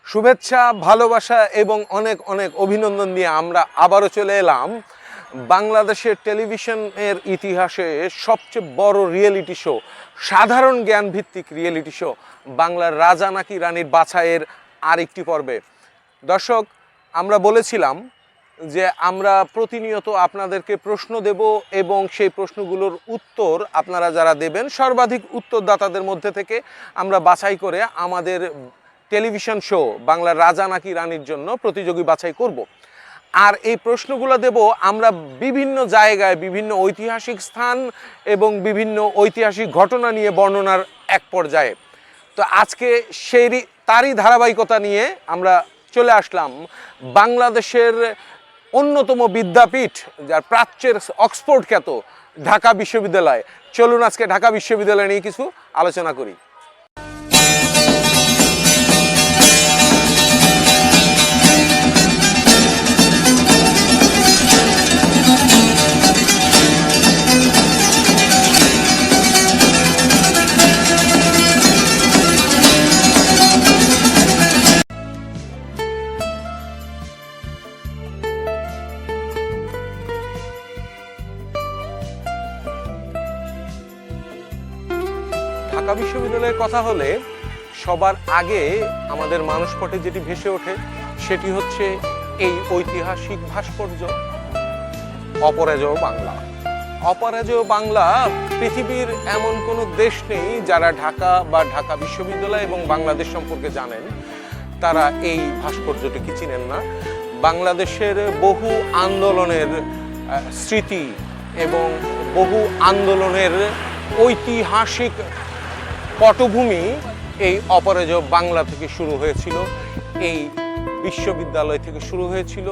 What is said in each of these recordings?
শুভেচ্ছা, ভালোবাসা এবং অনেক অনেক অভিনন্দন নিয়ে আমরা আবারও চলে এলাম বাংলাদেশের টেলিভিশনের ইতিহাসে সবচেয়ে বড় রিয়েলিটি শো, সাধারণ জ্ঞান ভিত্তিক রিয়েলিটি শো বাংলার রাজা নাকি রানীর বাছাইয়ের আরেকটি পর্বে। দর্শক, আমরা বলেছিলাম যে আমরা প্রতিনিয়ত আপনাদেরকে প্রশ্ন দেব এবং সেই প্রশ্নগুলোর উত্তর আপনারা যারা দেবেন সর্বাধিক উত্তরদাতাদের মধ্যে থেকে আমরা বাছাই করে আমাদের টেলিভিশন শো বাংলার রাজা নাকি রানীর জন্য প্রতিযোগী বাছাই করব। আর এই প্রশ্নগুলো দেব আমরা বিভিন্ন জায়গায়, বিভিন্ন ঐতিহাসিক স্থান এবং বিভিন্ন ঐতিহাসিক ঘটনা নিয়ে বর্ণনার এক পর্যায়ে। তো আজকে তারই ধারাবাহিকতা নিয়ে আমরা চলে আসলাম বাংলাদেশের অন্যতম বিদ্যাপীঠ, যার প্রাচ্যের অক্সফোর্ড খ্যাত ঢাকা বিশ্ববিদ্যালয়। চলুন আজকে ঢাকা বিশ্ববিদ্যালয় নিয়ে কিছু আলোচনা করি। ঢাকা বিশ্ববিদ্যালয়ের কথা হলে সবার আগে আমাদের মানসপটে যেটি ভেসে ওঠে সেটি হচ্ছে এই ঐতিহাসিক ভাস্কর্য অপরাজেয় বাংলা। অপরাজেয় বাংলা, পৃথিবীর এমন কোনো দেশ নেই যারা ঢাকা বা ঢাকা বিশ্ববিদ্যালয় এবং বাংলাদেশ সম্পর্কে জানেন তারা এই ভাস্কর্যটিকে চিনেন না। বাংলাদেশের বহু আন্দোলনের স্মৃতি এবং বহু আন্দোলনের ঐতিহাসিক পটভূমি এই অপরাজেয় বাংলা থেকে শুরু হয়েছিল, এই বিশ্ববিদ্যালয় থেকে শুরু হয়েছিল,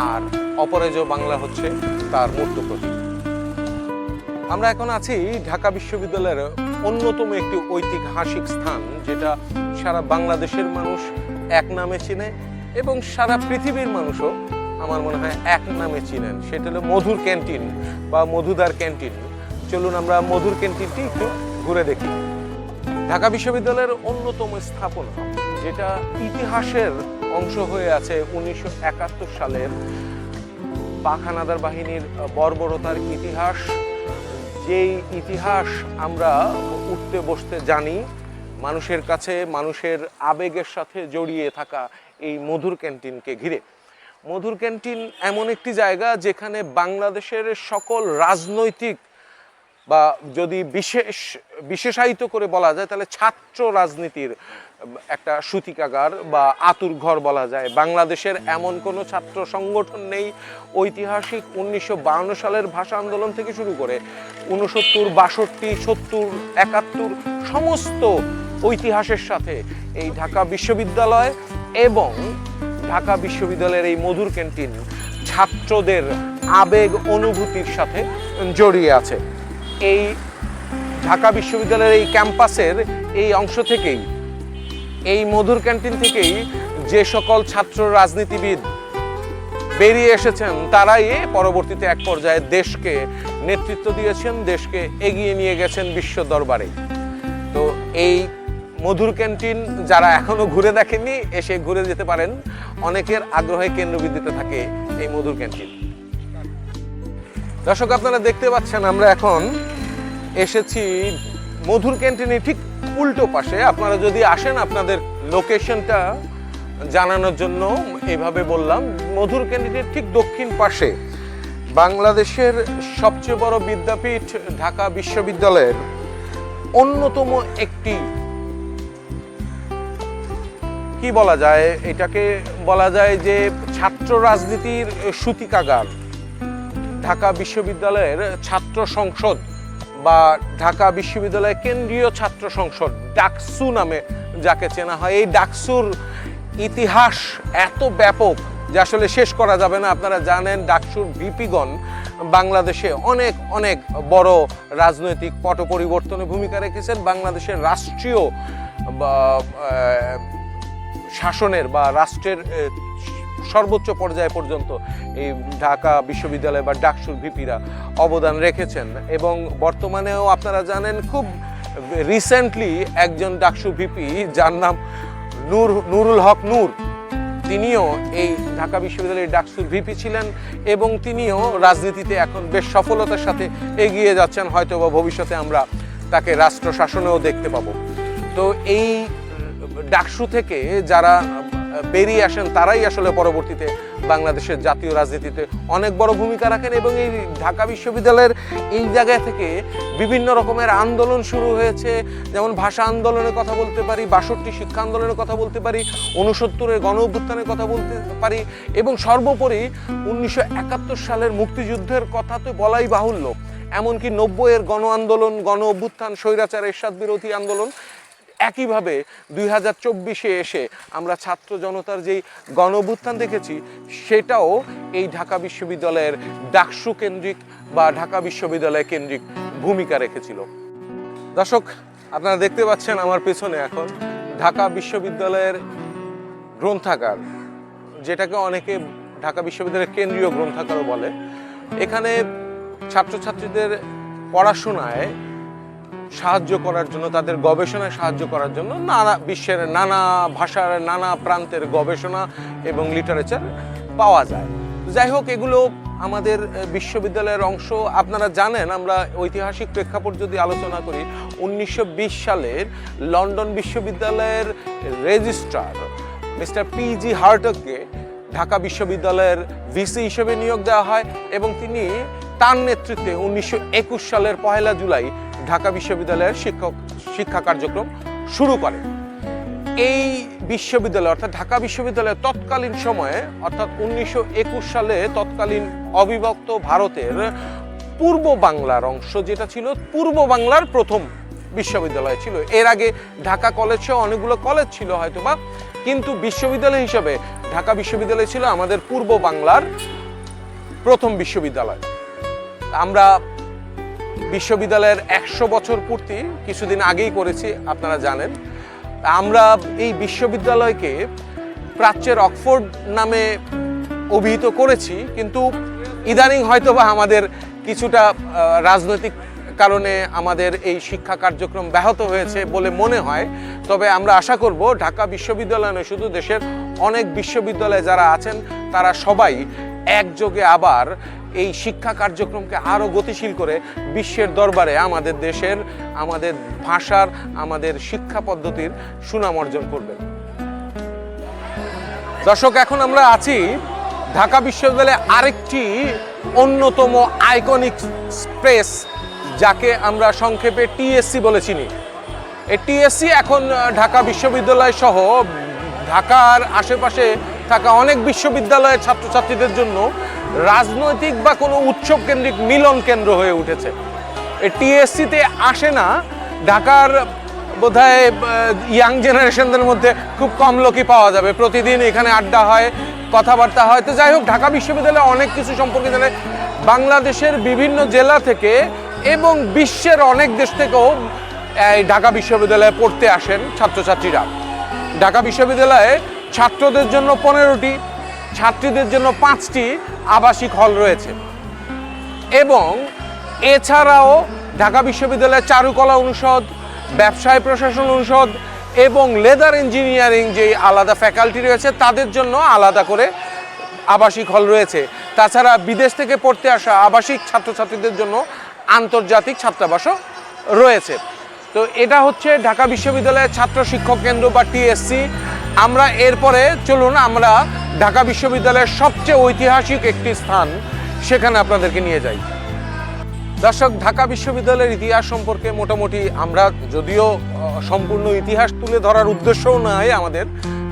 আর অপরাজেয় বাংলা হচ্ছে তার মূর্ত প্রতীক। আমরা এখন আছি ঢাকা বিশ্ববিদ্যালয়ের অন্যতম একটি ঐতিহাসিক স্থান, যেটা সারা বাংলাদেশের মানুষ এক নামে চিনে এবং সারা পৃথিবীর মানুষও আমার মনে হয় এক নামে চিনেন। সেটা হলো মধুর ক্যান্টিন বা মধুদার ক্যান্টিন। চলুন আমরা মধুর ক্যান্টিনটি একটু ঘুরে দেখি। ঢাকা বিশ্ববিদ্যালয়ের অন্যতম স্থাপনা, যেটা ইতিহাসের অংশ হয়ে আছে 1971 সালের পাক হানাদার বাহিনীর বর্বরতার ইতিহাস। যেই ইতিহাস আমরা উঠতে বসতে জানি, মানুষের কাছে মানুষের আবেগের সাথে জড়িয়ে থাকা এই মধুর ক্যান্টিনকে ঘিরে। মধুর ক্যান্টিন এমন একটি জায়গা যেখানে বাংলাদেশের সকল রাজনৈতিক বা যদি বিশেষায়িত করে বলা যায় তাহলে ছাত্র রাজনীতির একটা সূতিকাগার বা আতুরঘর বলা যায়। বাংলাদেশের এমন কোনো ছাত্র সংগঠন নেই ঐতিহাসিক 1952 সালের ভাষা আন্দোলন থেকে শুরু করে 69, 62, 70, 71 সমস্ত ঐতিহাসের সাথে এই ঢাকা বিশ্ববিদ্যালয় এবং ঢাকা বিশ্ববিদ্যালয়ের এই মধুর ক্যান্টিন ছাত্রদের আবেগ অনুভূতির সাথে জড়িয়ে আছে। এই ঢাকা বিশ্ববিদ্যালয়ের এই ক্যাম্পাসের এই অংশ থেকেই, এই মধুর ক্যান্টিন থেকেই যে সকল ছাত্র রাজনীতিবিদ বেরিয়ে এসেছেন তারাই পরবর্তীতে এক পর্যায়ে দেশকে নেতৃত্ব দিয়েছেন, দেশকে এগিয়ে নিয়ে গেছেন বিশ্ব দরবারে। তো এই মধুর ক্যান্টিন যারা এখনো ঘুরে দেখেননি, এসে ঘুরে যেতে পারেন। অনেকের আগ্রহে কেন্দ্রবিন্দুতে থাকে এই মধুর ক্যান্টিন। দর্শক, আপনারা দেখতে পাচ্ছেন আমরা এখন এসেছি মধুর ক্যান্টিনের ঠিক উল্টো পাশে। আপনারা যদি আসেন আপনাদের লোকেশনটা জানানোর জন্য এইভাবে বললাম। মধুর ক্যান্টিনের ঠিক দক্ষিণ পাশে বাংলাদেশের সবচেয়ে বড় বিদ্যাপীঠ ঢাকা বিশ্ববিদ্যালয়ের অন্যতম একটি, কি বলা যায় এটাকে, বলা যায় যে ছাত্র রাজনীতির সূতিকাগার ঢাকা বিশ্ববিদ্যালয়ের ছাত্র সংসদ বা ঢাকা বিশ্ববিদ্যালয়ের কেন্দ্রীয় ছাত্র সংসদ, ডাকসু নামে যাকে চেনা হয়। এই ডাকসুর ইতিহাস এত ব্যাপক যে আসলে শেষ করা যাবে না। আপনারা জানেন ডাকসুর ভিপিগণ বাংলাদেশে অনেক অনেক বড় রাজনৈতিক পট পরিবর্তনে ভূমিকা রেখেছেন। বাংলাদেশের রাষ্ট্রীয় শাসনের বা রাষ্ট্রের সর্বোচ্চ পর্যায় পর্যন্ত এই ঢাকা বিশ্ববিদ্যালয় বা ডাকসুর ভিপিরা অবদান রেখেছেন। এবং বর্তমানেও আপনারা জানেন খুব রিসেন্টলি একজন ডাকসু ভিপি যার নাম নুরুল হক নূর, তিনিও এই ঢাকা বিশ্ববিদ্যালয়ের ডাকসুর ভিপি ছিলেন এবং তিনিও রাজনীতিতে এখন বেশ সফলতার সাথে এগিয়ে যাচ্ছেন। হয়তো বা ভবিষ্যতে আমরা তাকে রাষ্ট্র শাসনেও দেখতে পাবো। তো এই ডাকসু থেকে যারা বেরিয়ে আসেন তারাই আসলে পরবর্তীতে বাংলাদেশের জাতীয় রাজনীতিতে অনেক বড় ভূমিকা রাখেন এবং এই ঢাকা বিশ্ববিদ্যালয়ের এই জায়গা থেকে বিভিন্ন রকমের আন্দোলন শুরু হয়েছে। যেমন ভাষা আন্দোলনের কথা বলতে পারি, ৬২ শিক্ষা আন্দোলনের কথা বলতে পারি, ৬৯-এর গণ অভ্যুত্থানের কথা বলতে পারি এবং সর্বোপরি ১৯৭১ সালের মুক্তিযুদ্ধের কথা তো বলাই বাহুল্য। এমনকি ৯০-এর গণ আন্দোলন, গণ অভ্যুত্থান, স্বৈরাচার এরশাদ বিরোধী আন্দোলন। একইভাবে ২০২৪-এ এসে আমরা ছাত্র জনতার যেই গণ অভ্যুত্থান দেখেছি সেটাও এই ঢাকা বিশ্ববিদ্যালয়ের ডাকসু কেন্দ্রিক বা ঢাকা বিশ্ববিদ্যালয় কেন্দ্রিক ভূমিকা রেখেছিল। দর্শক, আপনারা দেখতে পাচ্ছেন আমার পেছনে এখন ঢাকা বিশ্ববিদ্যালয়ের গ্রন্থাগার, যেটাকে অনেকে ঢাকা বিশ্ববিদ্যালয়ের কেন্দ্রীয় গ্রন্থাগারও বলে। এখানে ছাত্রছাত্রীদের পড়াশোনায় সাহায্য করার জন্য, তাদের গবেষণায় সাহায্য করার জন্য বিশ্বের নানা ভাষার নানা প্রান্তের গবেষণা এবং লিটারেচার পাওয়া যায়। যাই হোক, এগুলো আমাদের বিশ্ববিদ্যালয়ের অংশ। আপনারা জানেন, আমরা ঐতিহাসিক প্রেক্ষাপট যদি আলোচনা করি, ১৯২০ সালের লন্ডন বিশ্ববিদ্যালয়ের রেজিস্ট্রার মিস্টার পিজি হার্টগকে ঢাকা বিশ্ববিদ্যালয়ের ভিসি হিসেবে নিয়োগ দেওয়া হয় এবং তিনি তার নেতৃত্বে ১৯২১ সালের ১ জুলাই ঢাকা বিশ্ববিদ্যালয়ের শিক্ষা কার্যক্রম শুরু করেন। এই বিশ্ববিদ্যালয় অর্থাৎ ঢাকা বিশ্ববিদ্যালয়ের তৎকালীন সময়ে অর্থাৎ ১৯২১ সালে তৎকালীন অবিভক্ত ভারতের পূর্ব বাংলার অংশ যেটা ছিল, পূর্ব বাংলার প্রথম বিশ্ববিদ্যালয় ছিল। এর আগে ঢাকা কলেজ সহ অনেকগুলো কলেজ ছিল হয়তোবা, কিন্তু বিশ্ববিদ্যালয় হিসেবে ঢাকা বিশ্ববিদ্যালয় ছিল আমাদের পূর্ব বাংলার প্রথম বিশ্ববিদ্যালয়। আমরা বিশ্ববিদ্যালয়ের ১০০ বছর পূর্তি কিছুদিন আগেই করেছি, আপনারা জানেন। আমরা এই বিশ্ববিদ্যালয়কে প্রাচ্যের অক্সফোর্ড নামে অভিহিত করেছি, কিন্তু ইদানিং হয়তোবা আমাদের কিছুটা রাজনৈতিক কারণে আমাদের এই শিক্ষা কার্যক্রম ব্যাহত হয়েছে বলে মনে হয়। তবে আমরা আশা করব ঢাকা বিশ্ববিদ্যালয় নয়, শুধু দেশের অনেক বিশ্ববিদ্যালয়ে যারা আছেন তারা সবাই একযোগে আবার এই শিক্ষা কার্যক্রমকে আরও গতিশীল করে বিশ্বের দরবারে আমাদের দেশের, আমাদের ভাষার, আমাদের শিক্ষা পদ্ধতির সুনাম অর্জন করবেন। দর্শক, এখন আমরা আছি ঢাকা বিশ্ববিদ্যালয়ে আরেকটি অন্যতম আইকনিক স্পেস, যাকে আমরা সংক্ষেপে টিএসসি বলে চিনি। এই টিএসসি এখন ঢাকা বিশ্ববিদ্যালয় সহ ঢাকার আশেপাশে থাকা অনেক বিশ্ববিদ্যালয়ের ছাত্রছাত্রীদের জন্য রাজনৈতিক বা কোনো উৎসব কেন্দ্রিক মিলন কেন্দ্র হয়ে উঠেছে। এই টিএসসিতে আসে না ঢাকার বোধহয় ইয়াং জেনারেশনদের মধ্যে খুব কম লোকই পাওয়া যাবে। প্রতিদিন এখানে আড্ডা হয়, কথাবার্তা হয়। তো যাই হোক, ঢাকা বিশ্ববিদ্যালয়ে অনেক কিছু সম্পর্কে জানে। বাংলাদেশের বিভিন্ন জেলা থেকে এবং বিশ্বের অনেক দেশ থেকেও এই ঢাকা বিশ্ববিদ্যালয়ে পড়তে আসেন ছাত্রছাত্রীরা। ঢাকা বিশ্ববিদ্যালয়ে ছাত্রদের জন্য 15টি, ছাত্রীদের জন্য 5টি আবাসিক হল রয়েছে এবং এছাড়াও ঢাকা বিশ্ববিদ্যালয়ের চারুকলা অনুষদ, ব্যবসায় প্রশাসন অনুষদ এবং লেদার ইঞ্জিনিয়ারিং যে আলাদা ফ্যাকাল্টি রয়েছে তাদের জন্য আলাদা করে আবাসিক হল রয়েছে। তাছাড়া বিদেশ থেকে পড়তে আসা আবাসিক ছাত্রছাত্রীদের জন্য আন্তর্জাতিক ছাত্রাবাসও রয়েছে। তো এটা হচ্ছে ঢাকা বিশ্ববিদ্যালয়ের ছাত্র শিক্ষক কেন্দ্র বা টিএসসি। আমরা এরপরে চলুন আমরা ঢাকা বিশ্ববিদ্যালয়ের সবচেয়ে ঐতিহাসিক একটি স্থান, সেখানে আপনাদেরকে নিয়ে যাই। দর্শক, ঢাকা বিশ্ববিদ্যালয়ের ইতিহাস সম্পর্কে মোটামুটি আমরা যদিও সম্পূর্ণ ইতিহাস তুলে ধরার উদ্দেশ্যও নয় আমাদের,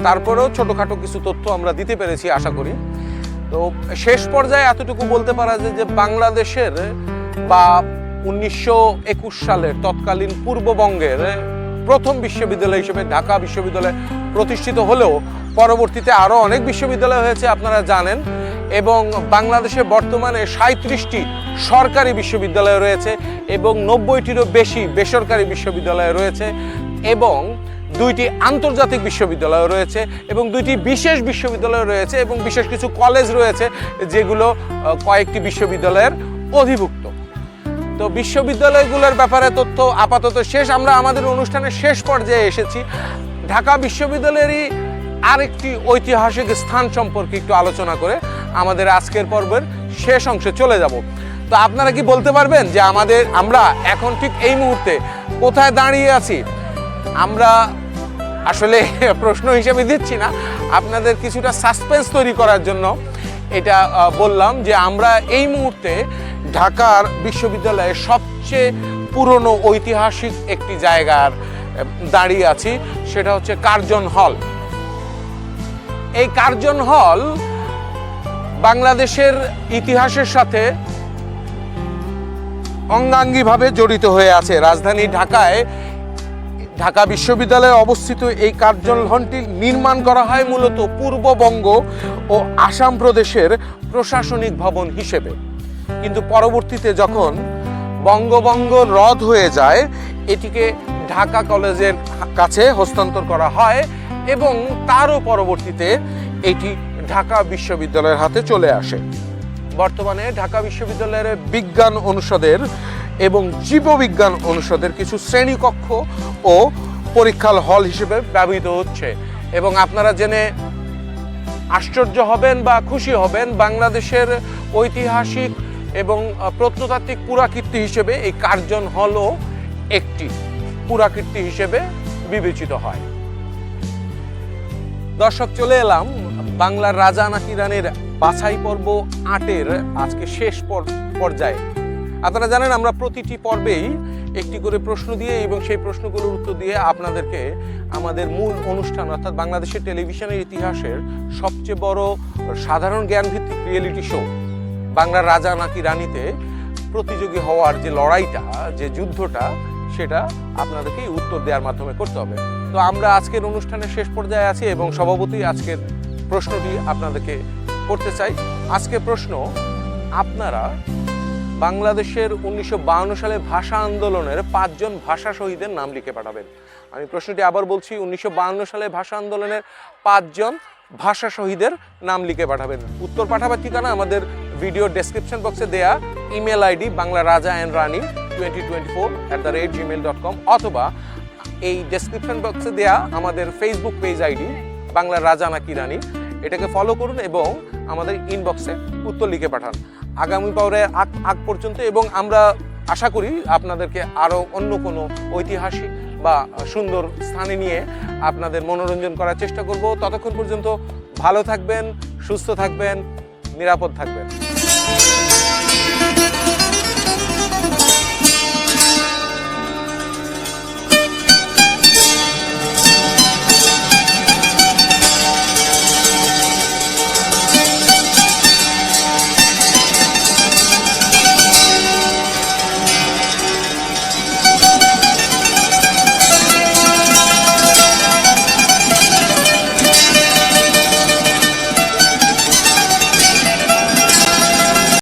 তারপরেও ছোটোখাটো কিছু তথ্য আমরা দিতে পেরেছি আশা করি। তো শেষ পর্যায়ে এতটুকু বলতে পারা যায় যে বাংলাদেশের বা 1921 সালের তৎকালীন পূর্ববঙ্গের প্রথম বিশ্ববিদ্যালয় হিসেবে ঢাকা বিশ্ববিদ্যালয় প্রতিষ্ঠিত হলেও পরবর্তীতে আরও অনেক বিশ্ববিদ্যালয় হয়েছে আপনারা জানেন, এবং বাংলাদেশে বর্তমানে 37টি সরকারি বিশ্ববিদ্যালয় রয়েছে এবং 90টিরও বেশি বেসরকারি বিশ্ববিদ্যালয় রয়েছে এবং 2টি আন্তর্জাতিক বিশ্ববিদ্যালয় রয়েছে এবং 2টি বিশেষ বিশ্ববিদ্যালয় রয়েছে এবং বিশেষ কিছু কলেজ রয়েছে যেগুলো কয়েকটি বিশ্ববিদ্যালয়ের অধিভুক্ত। তো বিশ্ববিদ্যালয়গুলোর ব্যাপারে তথ্য আপাতত শেষ। আমরা আমাদের অনুষ্ঠানের শেষ পর্যায়ে এসেছি। ঢাকা বিশ্ববিদ্যালয়েরই আরেকটি ঐতিহাসিক স্থান সম্পর্কে একটু আলোচনা করে আমাদের আজকের পর্বের শেষ অংশে চলে যাব। তো আপনারা কি বলতে পারবেন যে আমরা এখন ঠিক এই মুহূর্তে কোথায় দাঁড়িয়ে আছি? আমরা আসলে প্রশ্ন হিসেবে দিচ্ছি না, আপনাদের কিছুটা সাসপেন্স তৈরি করার জন্য এটা বললাম যে আমরা এই মুহূর্তে ঢাকার বিশ্ববিদ্যালয়ের সবচেয়ে পুরনো ঐতিহাসিক একটি জায়গার দাঁড়িয়ে আছি, সেটা হচ্ছে কার্জন হল। এই কার্জন হল বাংলাদেশের ইতিহাসের সাথে অঙ্গাঙ্গিভাবে জড়িত হয়ে আছে। রাজধানী ঢাকায় ঢাকা বিশ্ববিদ্যালয়ে অবস্থিত এই কার্জন হলটি নির্মাণ করা হয় মূলত পূর্ববঙ্গ ও আসাম প্রদেশের প্রশাসনিক ভবন হিসেবে, কিন্তু পরবর্তীতে যখন বঙ্গভঙ্গ রদ হয়ে যায় এটিকে ঢাকা কলেজের কাছে হস্তান্তর করা হয় এবং তারও পরবর্তীতে এটি ঢাকা বিশ্ববিদ্যালয়ের হাতে চলে আসে। বর্তমানে ঢাকা বিশ্ববিদ্যালয়ের বিজ্ঞান অনুষদের এবং জীববিজ্ঞান অনুষদের কিছু শ্রেণীকক্ষ ও পরীক্ষা হল হিসেবে ব্যবহৃত হচ্ছে। এবং আপনারা জেনে আশ্চর্য হবেন বা খুশি হবেন, বাংলাদেশের ঐতিহাসিক এবং প্রত্নতাত্ত্বিক পুরাকীর্তি হিসেবে এই কার্জন হলও একটি পুরাকীর্তি হিসেবে বিবেচিত হয়। দর্শক, চলে এলাম বাংলার রাজা নাকি রানীর বাছাই পর্ব 8-এর আজকে শেষ পর্যায়ে। আপনারা জানেন আমরা প্রতিটি পর্বেই একটি করে প্রশ্ন দিয়ে এবং সেই প্রশ্নগুলোর উত্তর দিয়ে আপনাদেরকে আমাদের মূল অনুষ্ঠান অর্থাৎ বাংলাদেশের টেলিভিশনের ইতিহাসের সবচেয়ে বড় সাধারণ জ্ঞানভিত্তিক রিয়েলিটি শো বাংলার রাজা নাকি রানীতে প্রতিযোগী হওয়ার যে লড়াইটা, যে যুদ্ধটা, সেটা আপনাদেরকে উত্তর দেওয়ার মাধ্যমে করতে হবে। তো আমরা আজকের অনুষ্ঠানের শেষ পর্যায়ে আছি এবং স্বভাবতই আজকের প্রশ্নটি আপনাদেরকে করতে চাই। আজকের প্রশ্ন, আপনারা বাংলাদেশের 1952 সালে ভাষা আন্দোলনের 5 জন ভাষা শহীদের নাম লিখে পাঠাবেন। আমি প্রশ্নটি আবার বলছি, 1952 সালে ভাষা আন্দোলনের 5 জন ভাষা শহীদের নাম লিখে পাঠাবেন। উত্তর পাঠাবার ঠিকানা আমাদের ভিডিও ডেসক্রিপশন বক্সে দেয়া ইমেল আইডি banglarajandRani2024@gmail.com অথবা এই ডেসক্রিপশন বক্সে দেয়া আমাদের ফেসবুক পেজ আইডি বাংলার রাজা নাকি রানী, এটাকে ফলো করুন এবং আমাদের ইনবক্সে উত্তর লিখে পাঠান আগামী পরে আগ পর্যন্ত। এবং আমরা আশা করি আপনাদেরকে আরও অন্য কোনো ঐতিহাসিক বা সুন্দর স্থানে নিয়ে আপনাদের মনোরঞ্জন করার চেষ্টা করব। ততক্ষণ পর্যন্ত ভালো থাকবেন, সুস্থ থাকবেন, নিরাপদ থাকবেন।